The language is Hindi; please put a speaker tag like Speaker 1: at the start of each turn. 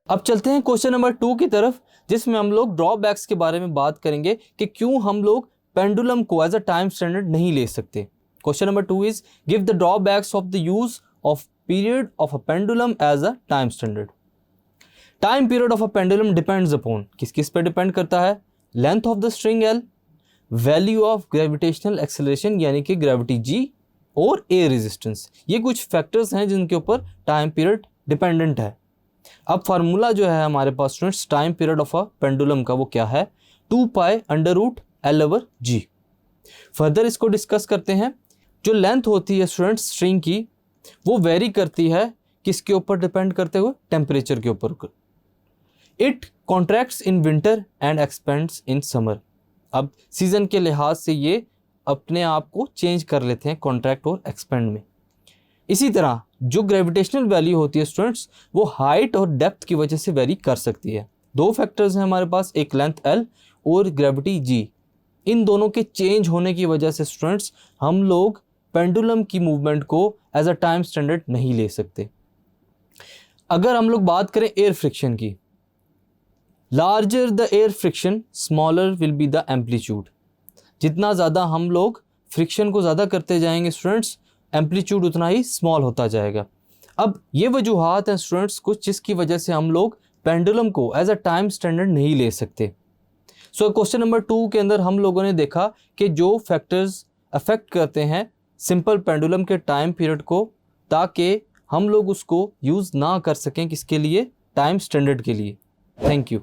Speaker 1: अब चलते हैं क्वेश्चन नंबर 2 की तरफ, जिसमें हम लोग ड्रॉबैक्स के बारे में बात करेंगे कि क्यों हम लोग पेंडुलम को एज अ टाइम स्टैंडर्ड नहीं ले सकते। Question number 2 is give the drawbacks of the use of period of a pendulum as a time standard. Time period of a pendulum depends upon, किस किस पे डिपेंड करता है? Length of the string L, value of gravitational acceleration यानी कि ग्रेविटी जी, और एयर रेजिस्टेंस। ये कुछ फैक्टर्स हैं जिनके ऊपर टाइम पीरियड डिपेंडेंट है। अब फार्मूला जो है हमारे पास students time period of a pendulum का, वो क्या है? 2π√L/g। फर्दर इसको डिस्कस करते हैं। जो लेंथ होती है स्टूडेंट्स स्ट्रिंग की, वो वेरी करती है किसके ऊपर डिपेंड करते हुए? टेम्परेचर के ऊपर। It contracts in winter and expends in summer. अब सीजन के लिहाज से ये अपने आप को चेंज कर लेते हैं कॉन्ट्रैक्ट और एक्सपेंड में। इसी तरह जो ग्रेविटेशनल वैल्यू होती है स्टूडेंट्स, वो हाइट और डेप्थ की वजह से वेरी कर सकती है। दो फैक्टर्स हैं हमारे पास, एक लेंथ एल और ग्रेविटी जी। इन दोनों के चेंज होने की वजह से स्टूडेंट्स हम लोग पेंडुलम की मूवमेंट को एज अ टाइम स्टैंडर्ड नहीं ले सकते। अगर हम लोग बात करें एयर फ्रिक्शन की, larger the air friction smaller will be the amplitude. जितना ज़्यादा हम लोग फ्रिक्शन को ज़्यादा करते जाएंगे स्टूडेंट्स, एम्पलीट्यूड उतना ही स्मॉल होता जाएगा। अब ये वजूहात हैं स्टूडेंट्स कुछ जिसकी वजह से हम लोग पेंडुलम को एज अ टाइम स्टैंडर्ड नहीं ले सकते। सो क्वेश्चन नंबर 2 के अंदर हम लोगों ने देखा कि जो फैक्टर्स अफेक्ट करते हैं सिंपल पेंडुलम के टाइम पीरियड को, ताकि हम लोग उसको यूज़ ना कर सकें किसके लिए? टाइम स्टैंडर्ड के लिए। Thank you.